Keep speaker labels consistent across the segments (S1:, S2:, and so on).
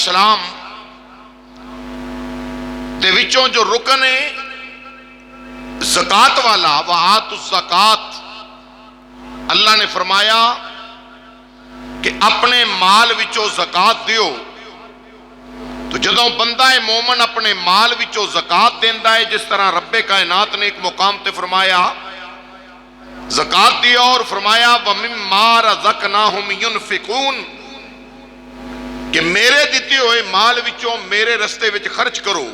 S1: السلام دے وچوں جو رکن ہے زکات والا، وآتوا الزکات، اللہ نے فرمایا کہ اپنے مال وچوں زکات دیو۔ تو جدوں بندہ مومن اپنے مال وچوں زکات دیندا ہے، جس طرح رب کائنات نے ایک مقام تے فرمایا زکات دیا اور فرمایا وَمِمَّا رَزَقْنَاهُمْ يُنْفِقُونَ، کہ میرے دیتے ہوئے مال وچوں میرے رستے وچ خرچ کرو۔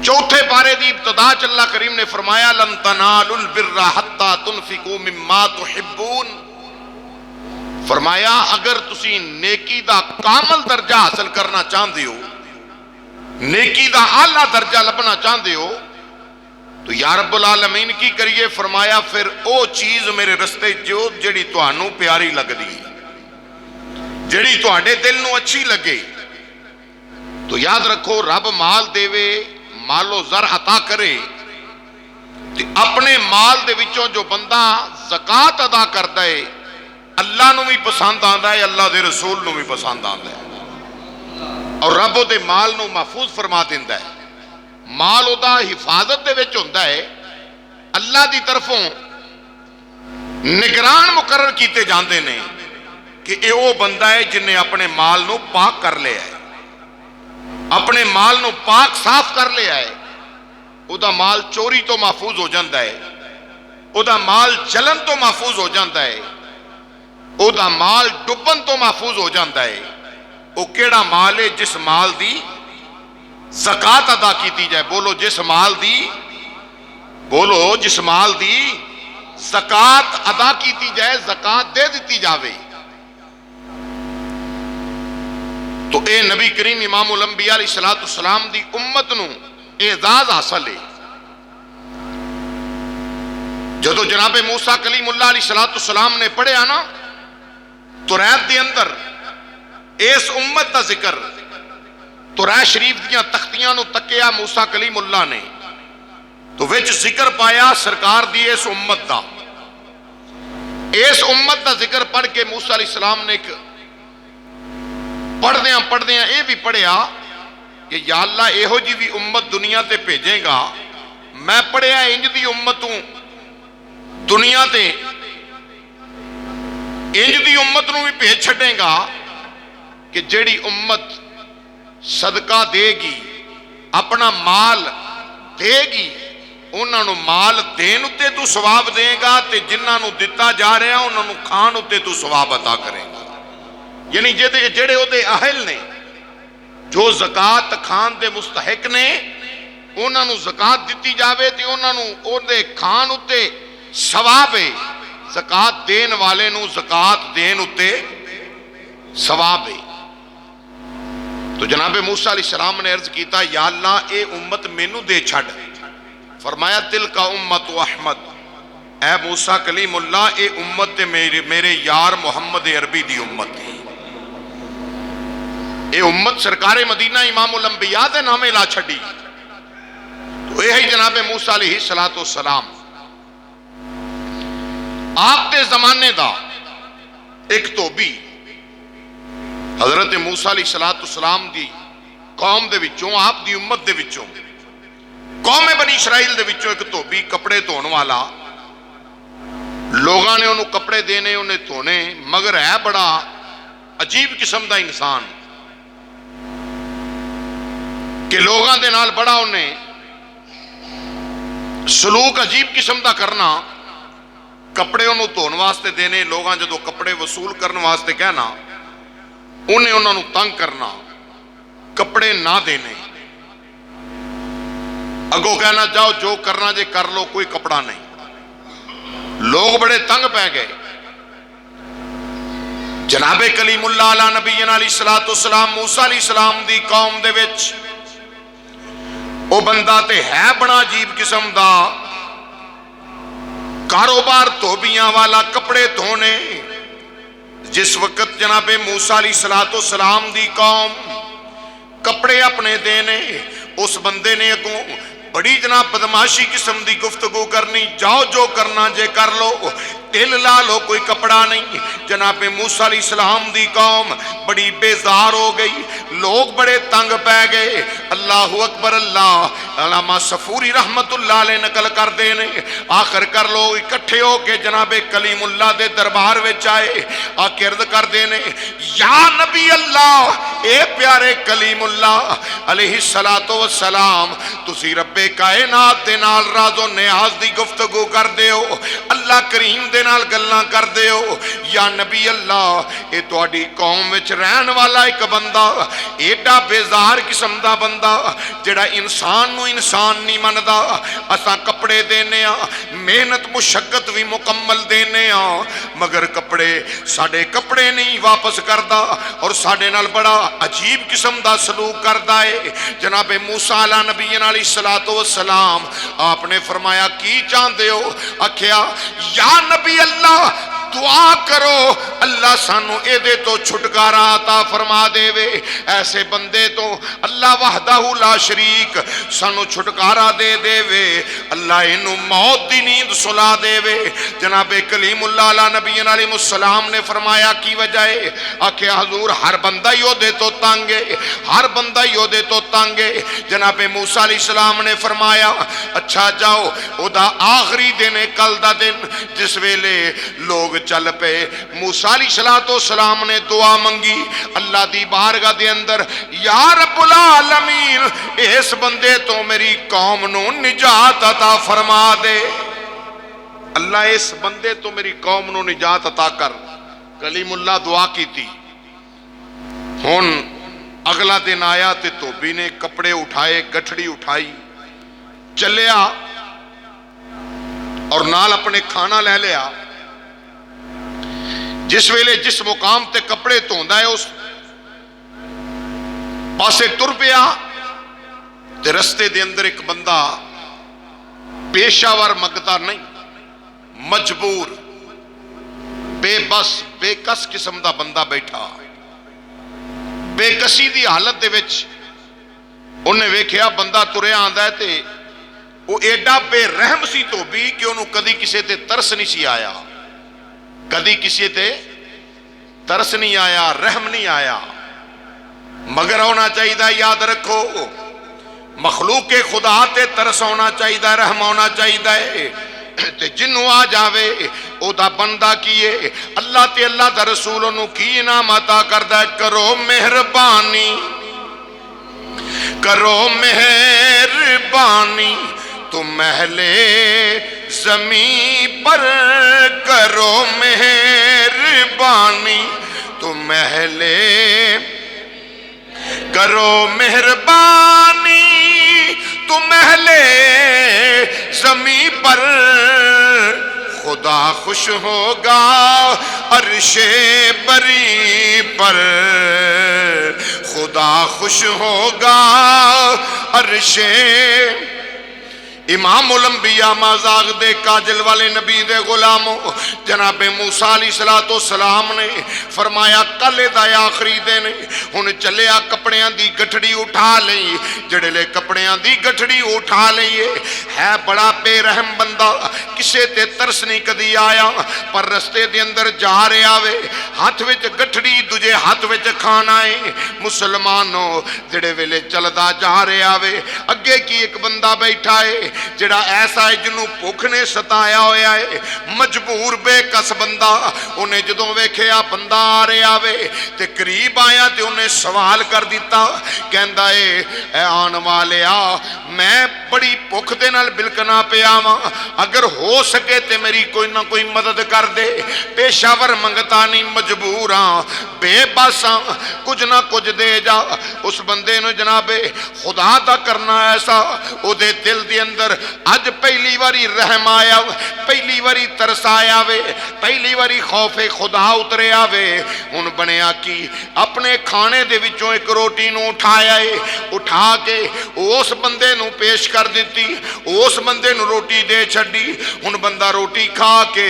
S1: چوتھے پارے دی ابتدا چ اللہ کریم نے فرمایا لَن تَنَالُوا الْبِرَّ حَتَّى تُنْفِقُوا مِمَّا تُحِبُّونَ، فرمایا اگر تسی نیکی دا کامل درجہ حاصل کرنا چاہندے ہو، نیکی دا اعلیٰ درجہ لبنا چاہندے ہو، تو یا رب العالمین کی کریے؟ فرمایا پھر او چیز میرے رستے جو جڑی تہانوں پیاری لگ دی، جڑی تہاڈے دل نو اچھی لگے۔ تو یاد رکھو رب مال دے وے، مال و زر عطا کرے، تے اپنے مال دے وچوں جو بندہ زکات ادا کردا ہے اللہ نو بھی پسند آندا ہے، اللہ دے رسول نو بھی پسند آندا ہے، اور رب دے مال نو محفوظ فرما دیندا ہے۔ مال دا حفاظت دے وچ ہوندا ہے، اللہ دی طرفوں نگران مقرر کیتے جاندے نے کہ اے او بندہ ہے جن نے اپنے مال نو پاک کر لیا ہے، اپنے مال نو پاک صاف کر لیا ہے، او دا مال چوری تو محفوظ ہو جاندا ہے، او دا مال چلن تو محفوظ ہو جاندا ہے، او دا مال ڈبن تو محفوظ ہو جاندا ہے۔ او کیڑا مال ہے؟ جس مال دی زکات ادا کیتی جائے۔ بولو جس مال دی، بولو جس مال دی زکات ادا کیتی جائے، زکات دے دیتی جاوے۔ تو اے نبی کریم امام الانبیاء علیہ السلام دی امت نو اعزاز حاصل ہے۔ جدو جناب موسیٰ کلیم اللہ علیہ السلام نے پڑھیا نا توریت دے اندر اس امت دا ذکر، توریت شریف دیاں تختیاں نو تکیا موسیٰ کلیم اللہ نے، تو وچ ذکر پایا سرکار دی اس امت دا۔ اس امت دا ذکر پڑھ کے موسیٰ علیہ السلام نے پڑھ دیاں اے بھی پڑھیا کہ یا اللہ ایہو جی بھی امت دنیا تے بھیجیں گا، میں پڑھیا انج دی امتوں دنیا تے انج دی امت نو بھی بھیج چھڑیں گا کہ جیڑی امت صدقہ دے گی، اپنا مال دے گی، انہاں نو مال دین اتے تو ثواب دے گا، تے جنہاں نو دتا جا رہا انہاں نو کھان اتے تو ثواب عطا کرے گا۔ یعنی جڑے او دے اہل نے، جو زکات کھان دے مستحق نے، انہاں نو زکات دتی جاوے تے انہاں نو او دے کھان اتے ثواب ہے، زکات دین والے نو زکات دین اتے ثواب ہے۔ تو جناب موسیٰ علیہ السلام نے عرض کیتا یا اللہ اے امت مینو دے چھڑ، فرمایا تلک امت احمد، اے موسیٰ کلیم اللہ اے امت میرے یار محمد عربی دی امت ہے، اے امت سرکار مدینہ امام الانبیاء دے نامے لا چھڑی۔ تو اے ہی جناب موسیٰ علیہ السلام آپ دے زمانے دا ایک توبی حضرت موسیٰ علیہ السلام دی قوم دے وچوں، آپ دی امت دے وچوں، قوم بنی اسرائیل دے وچوں ایک توبی کپڑے دھون والا، لوگاں نے انہوں کپڑے دینے انہیں دھونے، مگر ہے بڑا عجیب قسم دا انسان کہ لوگاں دے نال بڑا انہیں سلوک عجیب قسم دا کرنا، کپڑے انہوں دھون واسطے دینے، لوگاں جدو کپڑے وصول کرنے واسطے کہنا، انہیں انہوں تنگ کرنا، کپڑے نہ دینے، اگو کہنا جاؤ جو کرنا جے کر لو کوئی کپڑا نہیں۔ لوگ بڑے تنگ پہ گئے۔ جناب کلیم اللہ علیہ نبینا علیہ السلام موسیٰ علیہ السلام دی قوم دے وچ او بندہ تے ہے بڑا عجیب قسم دا، کاروبار دھوبیاں والا، کپڑے دھونے۔ جس وقت جناب موسیٰ علیہ السلام دی قوم کپڑے اپنے دینے، اس بندے نے اگوں بڑی جناب بدماشی قسم دی گفتگو کرنی، جاؤ جو کرنا جے کر لو، ٹل لا لو کوئی کپڑا نہیں۔ جناب موسیٰ علیہ السلام دی قوم بڑی بیزار ہو گئی، لوگ بڑے تنگ پہ گئے۔ اللہ اکبر اللہ۔ علامہ صفوری رحمت اللہ علیہ نقل کر دینے، آخر کر لوگ اکٹھے ہو کے جناب کلیم اللہ دے دربار وچ آئے، عرض کر دینے یا نبی اللہ، اے پیارے کلیم اللہ علیہ السلام، تسی رب کائنات دے نال راز و نیاز دی گفتگو کر دے ہو، اللہ کریم دے نال گلاں کر دے ہو۔ یا نبی اللہ، اے تہاڈی قوم وچ رہن والا ایک بندہ، ایڈا بیزار قسم دا بندہ جڑا انسان نو انسان نہیں مندا، اساں کپڑے دینے ہاں، محنت مشقت بھی مکمل دینے ہاں، مگر کپڑے ساڈے کپڑے نہیں واپس کردا اور ساڈے نال بڑا عجیب قسم دا سلوک کردا ہے۔ جناب موسیٰ علیہ نبی علیہ السلام آپ نے فرمایا کی چاہندے ہو؟ آکھیا یا نبی اللہ دعا کرو اللہ سانو اے دے تو چھٹکارا عطا فرما دے وے، ایسے بندے تو اللہ وحدہ لا شریک سانو چھٹکارا دے دے وے، اللہ انہوں موت دی نیند سلا دے وے۔ جناب کلیم اللہ علیہ نبی علیہ السلام نے فرمایا کی وجہ ہے؟ آکھے حضور ہر بندہ یو دے تو تانگے، ہر بندہ یو دے تو تانگے۔ جناب موسیٰ علیہ السلام نے فرمایا اچھا جاؤ، او دا آخری دن کل دا دن جس ویلے لوگ چل پے، موسیٰ علیہ السلام نے دعا منگی اللہ دی بارگاہ دے اندر، یا رب العالمین اس بندے تو میری قوم نو نجات عطا فرما دے، اللہ اس بندے تو میری قوم نو نجات عطا کر۔ کلیم اللہ دعا کی تھی۔ ہن اگلا دن آیا تے توبی نے کپڑے اٹھائے، گٹھڑی اٹھائی، چلیا اور نال اپنے کھانا لے لیا۔ جس ویلے جس مقام تے کپڑے دھوندا ہے اس پاسے تر پیا تے رستے دے اندر ایک بندہ پیشہ ور منگتا نہیں، مجبور بے بس بے کس قسم دا بندہ بیٹھا، بے کسی دی حالت دے وچ انہیں ویکھیا بندہ تریا آندا ہے تے وہ ایڈا بے رحم سی تو بھی کہ انہوں کدی کسے تے ترس نہیں سی آیا، کدی کسی تے ترس نہیں آیا، رحم نہیں آیا۔ مگر ہونا چاہیے یاد رکھو مخلوق خدا تے ترس ہونا چاہیے، رحم ہونا چاہیے تے جنوں آ جاوے او دا بندہ کیے اللہ تے اللہ دا رسول انہوں کی انعام عطا کردہ ہے، کرو مہربانی کرو مہربانی تم اہل زمین پر، کرو مہربانی تم اہل، کرو مہربانی تم اہل زمین پر، خدا خوش ہوگا عرش بری پر، خدا خوش ہوگا عرش۔ امام الانبیاء مازاغ دے کاجل والے نبی دے غلاموں جناب موسیٰ علیہ السلام نے فرمایا کل دا آخری دن، ہن چلیا کپڑیاں دی گٹھڑی اٹھا لئی، جڑے لے کپڑیاں دی گٹھڑی اٹھا لئیے، ہے بڑا بے رحم بندہ، کسے تے ترس نہیں کدی آیا، پر رستے دے اندر جا رہے آوے، ہاتھ وچ گٹھڑی دجے ہاتھ وچ کھانا ہے۔ مسلمانوں جڑے ویلے چلدا جا رہے آوے، اگے کی ایک بندہ بیٹھا ہے جڑا ایسا ہے جنوں بھوک نے ستایا ہویا ہے، مجبور بے کس بندہ، انہیں جدوں ویکھیا بندہ آ رہے آوے تے قریب آیا تے انہیں سوال کر دیتا، کہندا اے آن والیا میں بڑی بھوک دے نال بلکنا پیا واں، اگر ہو سکے تے میری کوئی نہ کوئی مدد کر دے، پیشہ ور منگتا نہیں، مجبور ہاں، بے بس ہاں، کچھ نہ کچھ دے جا۔ اس بندے نو جناب خدا دا کرنا ایسا او دے دل دے اندر اج پہلی واری رحم آیا، پہلی واری ترس آیا وے، پہلی واری خوف خدا اترے آوے۔ ان بنیا کی اپنے کھانے دے وچوں ایک روٹی نو اٹھایا ہے، اٹھا کے اس بندے نو پیش کر دیتی، اس بندے نو روٹی دے چھڑی۔ ان بندہ روٹی کھا کے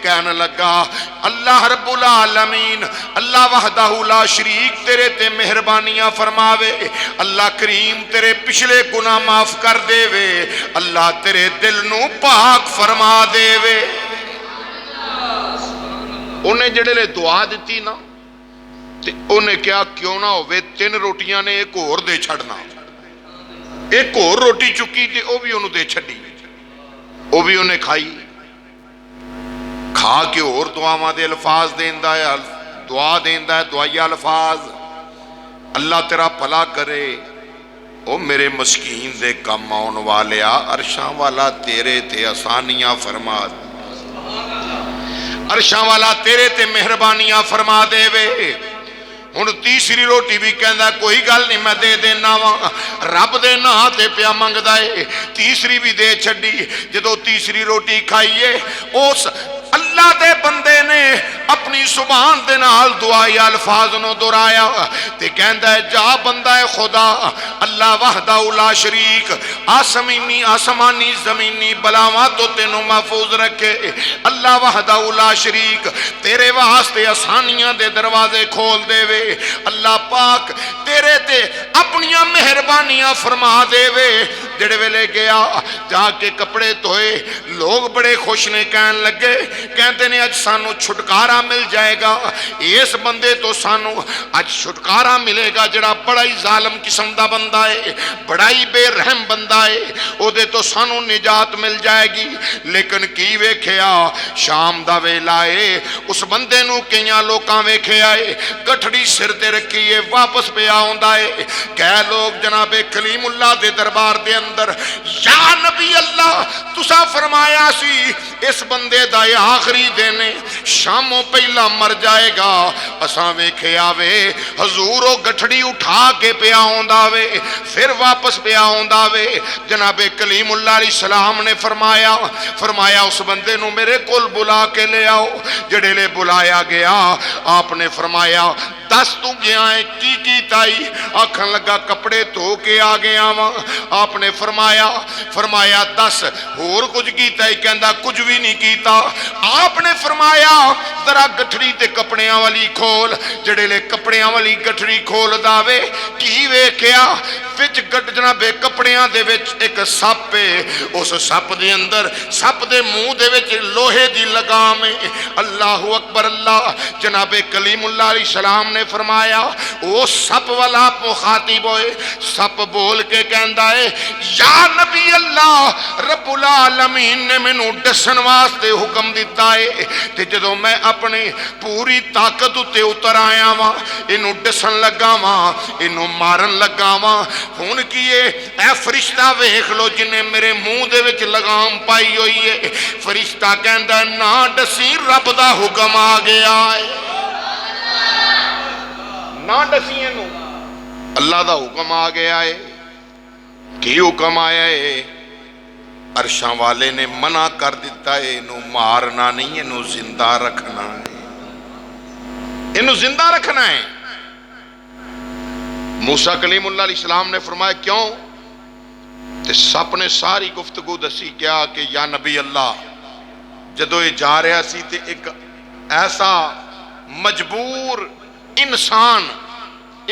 S1: کہنے لگا اللہ رب العالمین، اللہ وحدہ لا شریک تیرے تے مہربانیاں فرماوے، اللہ کریم تیرے پچھلے گناہ معاف کر دے وے، اللہ تیرے دل نو پاک فرما دے وے۔ انہیں جڑے لے دعا دیتی نا تے انہیں کیا کیوں نہ ہوئے 3 روٹیاں نے ایک اور دے چھڑنا، ایک اور روٹی چکی تے وہ بھی انہوں دے چھڑی، وہ بھی انہیں کھائی، کھا کے اور دعا دے الفاظ دیندہ ہے، دعا دیندہ ہے، دعائی الفاظ، اللہ تیرا بھلا کرے، او میرے مسکین دے کم آن والیا، عرشاں والا تیرے تے آسانیاں فرما، عرشاں والا تیرے تے مہربانیاں فرما دے وے۔ ہن تیسری روٹی بھی کہندا کوئی گل نہیں میں دے دینا وا، رب دے نا تے پیا منگدا اے، تیسری بھی دے چھڈی۔ جدو تیسری روٹی کھائیے اس اللہ دے بندے نے اپنی زبان دے نال دعائی الفاظ نو دہرایا تے کہندا ہے جا بندہ خدا اللہ وحدہ لا شریک آسمانی زمینی بلاواں تو تینوں محفوظ رکھے، اللہ وحدہ لا شریک تیرے واسطے آسانیاں دے دروازے کھول دے وے، اللہ پاک تیرے تے اپنیاں مہربانیاں فرما دے وے۔ جڑے ویلے گیا جا کے کپڑے دھوئے، لوگ بڑے خوش نے کہن لگے، کہتے نے اج سانو چھٹکارا مل جائے گا، اس بندے تو سانو اج چھٹکارا ملے گا جڑا بڑا ہی ظالم قسم دا بندہ ہے، بڑا ہی بے رحم بندہ ہے، او دے تو سانو نجات مل جائے گی۔ لیکن کی ویکھیا شام دا ویلا ہے، اس بندے نو کئیاں لوکاں ویکھیا ہے گٹھڑی سر تے رکھی ہے، واپس پہ آوندا ہے، کہہ لوگ جناب کلیم اللہ دے دربار دے اندر یا نبی اللہ تسا فرمایا سی اس بندے دا آخری دینے شاموں پہلا مر جائے گا، اساں ویکھے آوے حضور او گٹھڑی اٹھا کے پہ آوندا وے پھر واپس پہ آوندا وے۔ جناب کلیم اللہ علیہ السلام نے فرمایا اس بندے نو میرے کول بلا کے لے آؤ۔ جڑے لے بلایا گیا آپ نے فرمایا دس تو گیا ہے کی تائی، آکھن لگا کپڑے دھو کے آ گیا وہاں۔ آپ نے فرمایا دس اور کچھ کیتا ہے، کہندا کچھ بھی نہیں کیتا۔ آپ نے فرمایا ذرا گٹھڑی تے کپڑیاں والی کھول۔ جڑے لے کپڑیاں والی گٹھڑی کھول داوے کی ویکھیا وچ جناب کپڑیاں دے وچ ایک سپ ہے، اس سپ دے اندر سپ دے منہ دے وچ لوہے دی لگام ہے۔ اللہ اکبر اللہ۔ جناب کلیم اللہ علیہ السلام نے فرمایا او سپ والا مخاطب ہوئے، سپ بول کے کہندا ہے یا نبی اللہ رب العالمین نے مینوں ڈسن واسطے حکم دیتا ہے تے جدوں میں اپنی پوری طاقت تے اتر آیا وا اینو ڈسن لگا وا اینو مارن لگا وا۔ ہن کیے اے فرشتہ ویکھ لو جنے میرے منہ دے وچ لگام پائی ہوئی ہے۔ فرشتہ کہندا نہ ڈسی رب دا حکم آ گیا ہے، نہ ڈسی اینو اللہ دا حکم آ گیا ہے۔ کی حکم آیا ہے؟ عرشاں والے نے منع کر دیتا ہے، انہوں مارنا نہیں، انہوں زندہ رکھنا ہے، انہوں زندہ رکھنا ہے۔ موسیٰ کلیم اللہ علیہ السلام نے فرمایا کیوں؟ تے سپ نے ساری گفتگو دسی کیا کہ یا نبی اللہ جدو یہ جا رہا سی تے ایک ایسا مجبور انسان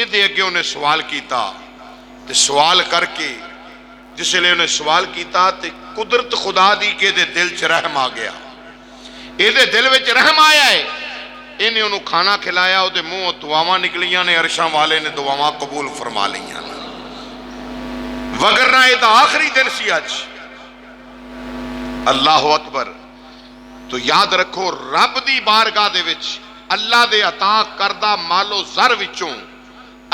S1: ادھے اگے انہیں سوال کیتا تے سوال کر کے جس لئے انہیں سوال کیتا تے قدرت خدا دی کہ دے دل چ رحم آ گیا، دے دل وچ رحم آیا ہے، انہیں انہوں کھانا کھلایا، او دے منہ دعاواں نکلیاں نے، عرشاں والے نے دعاواں قبول فرما لیاں نے، وگرنہ یہ تا آخری دن سی آج۔ اللہ اکبر۔ تو یاد رکھو رب دی بارگاہ دے وچ اللہ دے عطا کردہ مال و زر وچوں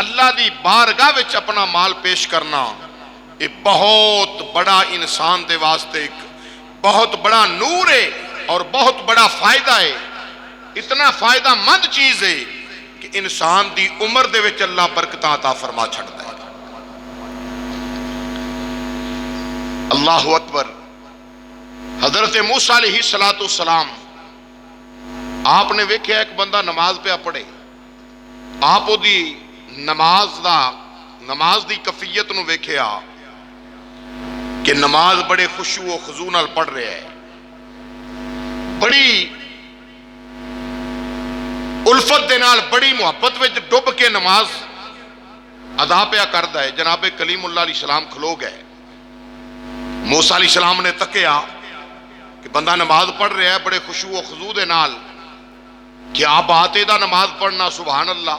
S1: اللہ دی بارگاہ وچ اپنا مال پیش کرنا یہ بہت بڑا انسان دے واسطے ایک بہت بڑا نور ہے اور بہت بڑا فائدہ ہے، اتنا فائدہ مند چیز ہے کہ انسان دی عمر دے وچ اللہ برکتاں عطا فرما چھڑتا ہے۔ اللہ اکبر۔ حضرت موسیٰ علیہ السلام آپ نے ویکھیا ایک بندہ نماز پہ پڑھے، آپ دی نماز دی کفیت نو ویکھیا کہ نماز بڑے خشوع و خضوع نال پڑھ رہے ہے، بڑی الفت دے نال بڑی محبت وچ ڈب کے نماز ادا پیا کردا ہے۔ جناب کلیم اللہ علیہ السلام کھلو گئے، موسیٰ علیہ السلام نے تکیا کہ بندہ نماز پڑھ رہا ہے بڑے خشوع و خضوع دے نال، کیا بات ہے دا نماز پڑھنا، سبحان اللہ.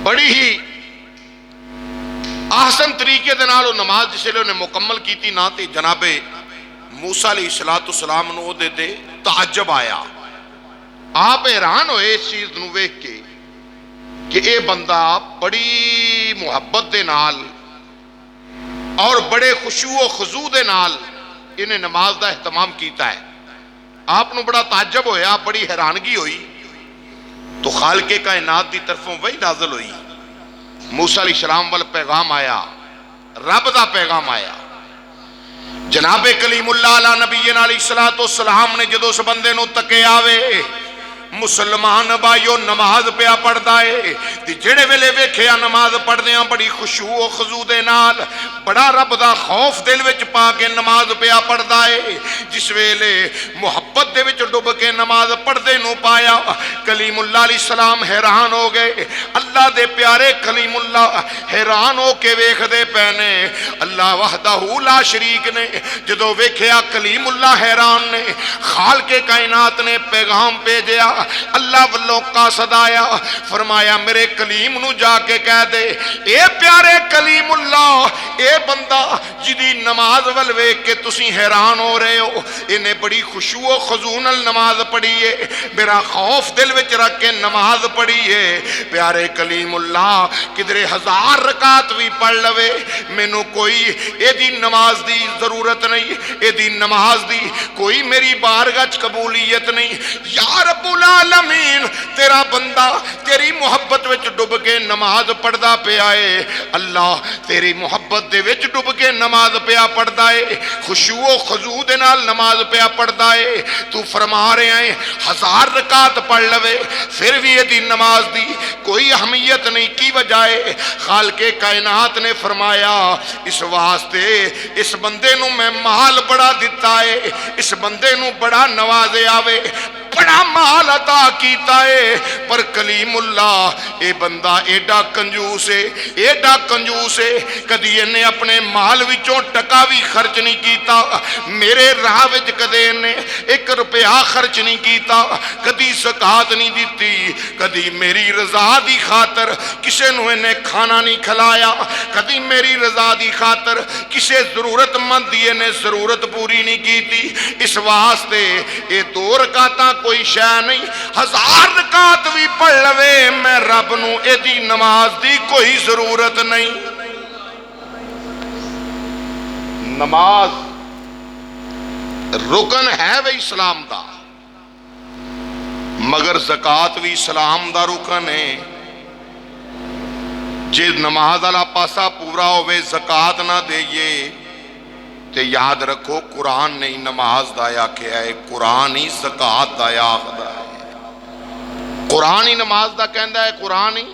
S1: بڑی ہی احسن طریقے دے نال نماز جس لئے انہیں مکمل کیتی نہ تے جناب موسیٰ علیہ السلام نو دے دے تعجب آیا. آپ حیران ہوئے اس چیز نو ویکھ کے کہ اے بندہ بڑی محبت دے نال اور بڑے خشوع و خضوع دے نال انہیں نماز دا اہتمام کیتا ہے. آپ نو بڑا تعجب ہویا، بڑی حیرانگی ہوئی. تو خالق کائنات دی طرفوں وہی نازل ہوئی. موسیٰ علیہ السلام وال پیغام آیا، رب دا پیغام آیا. جناب کلیم اللہ علیہ نبینا علیہ السلام نے جدو اس بندے نو تکے آوے، مسلمان بھائیو نماز پیا پڑھدا ہے تے جڑے ویلے ویکھیا نماز پڑھدیاں بڑی خشوع و خضوع دے نال بڑا رب دا خوف دل وچ پا کے نماز پیا پڑھدا ہے. جس ویلے محبت دے وچ ڈب کے نماز پڑھدے نو پایا، کلیم اللہ علیہ السلام حیران ہو گئے. اللہ دے پیارے کلیم اللہ حیران ہو کے ویکھدے پے نے اللہ وحدہ لا شریک نے. جدو ویکھیا کلیم اللہ حیران نے، خالق کائنات نے پیغام بھیجیا، اللہ والوں کا صدایا، فرمایا میرے کلیم نو جا کے کہہ دے اے پیارے کلیم اللہ، اے بندہ جدی نماز ول ویکھ کے تسی حیران ہو رہے ہو، انہیں بڑی خشوع و خضوع نال نماز پڑھی ہے، میرا خوف دل وچ رکھ کے نماز پڑھی ہے. پیارے کلیم اللہ کدھرے 1000 رکعت بھی پڑھ لوے مینوں کوئی اے دی نماز دی ضرورت نہیں، اے دی نماز دی کوئی میری بارگاہ وچ قبولیت نہیں. یا رب العالمین تیرا بندہ تیری محبت وچ ڈب کے نماز پڑھدا پیا ہے، اللہ تیری محبت دے وچ ڈب کے نماز پیا پڑھدا ہے، خشوع و خضوع دے نال نماز پیا پڑھدا ہے. تو فرما رہے ہیں 1000 رکعت پڑھ لوے پھر بھی یہ دی نماز دی کوئی اہمیت نہیں. کی وجہ ہے؟ خالق کائنات نے فرمایا اس واسطے اس بندے نو میں مال بڑا دیتا ہے، اس بندے نو بڑا نوازے آوے، بڑا مال عطا کیتا ہے. پر کلیم اللہ اے بندہ ایڈا کنجوس ہے، ایڈا کنجوس ہے، کدی انہیں اپنے مال وچوں ٹکا بھی خرچ نہیں کیتا، میرے راہ وچ کدی انہیں 1 روپیہ خرچ نہیں کیتا، کدی زکات نہیں دیتی، کدی میری رضا دی خاطر کسے نو انہیں کھانا نہیں کھلایا، کدی میری رضا دی خاطر کسے ضرورت مند دی انہیں ضرورت پوری نہیں کیتی. اس واسطے اے 2 رکعتاں کوئی شے نہیں، 1000 رکعت بھی پڑھ لوے میں رب نو اے دی نماز دی کوئی ضرورت نہیں. نماز رکن ہے وہی اسلام دا، مگر زکات بھی اسلام دا رکن ہے. جے نماز والا پاسا پورا ہوئے زکات نہ دئیے تے یاد رکھو قرآن نے نماز دا آکھیا ہے، قرآن ہی زکات دا آکھدا ہے، قرآن ہی نماز دا کہندا ہے، قرآن ہی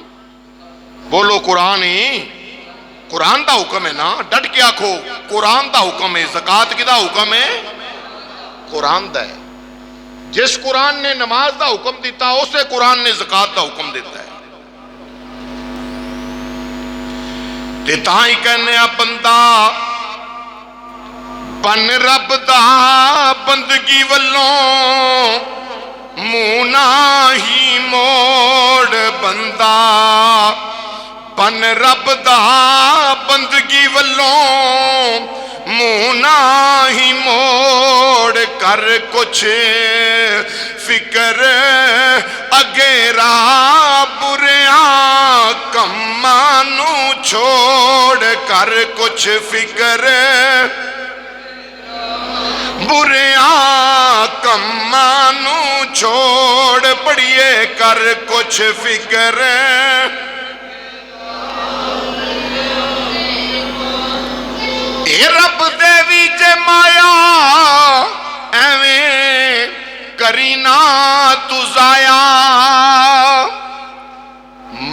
S1: بولو، قرآن ہی، قرآن دا حکم ہے نا، ڈٹ کے آکھو قرآن دا حکم ہے. زکات کی دا حکم ہے؟ قرآن دا ہے. جس قرآن نے نماز دا حکم دیتا اسے قرآن نے زکات دا حکم دیتا ہے. تے تاں ہی کہنے بندہ بن رب دا بندگی والوں منہ نہ ہی موڑ، بندہ بن رب دا بندگی والوں منہ نہ ہی موڑ، کر کچھ فکر اگیرا بریاں کماں نو چھوڑ، کر کچھ فکر بریاں کماں نو چھوڑ. پڑھیے کر کچھ فکر اے رب دے وچ مایا ایویں کری نہ تو ضائع.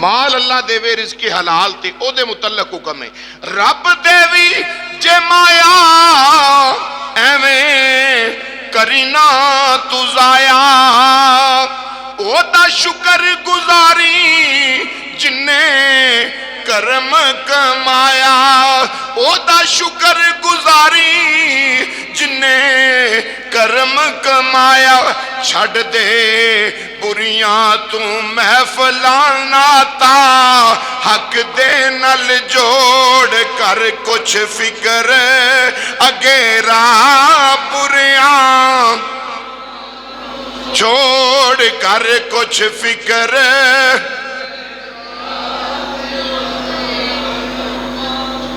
S1: مال اللہ دے وے رزق حلال تے او دے متعلق حکم ہے. رب دے وچ مایا ایویں کری نہ تو ضائع، او دا شکر گزاری جن کرم کمایا او دا شکر گزاری جنے کرم کمایا چھڑ دے بریاں تو محفلاں ناتا حق دے نل جوڑ کر کچھ فکر اگیرا بریاں چھوڑ کر کچھ فکر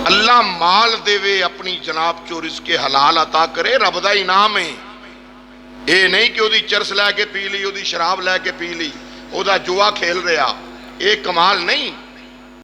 S1: اللہ مال دے وے اپنی جناب چو رزق حلال عطا کرے رب دا انعام ہے اے نہیں کہ او دی چرس لے کے پی لی او دی شراب لے کے پی لی او دا جوا کھیل رہا اے کمال نہیں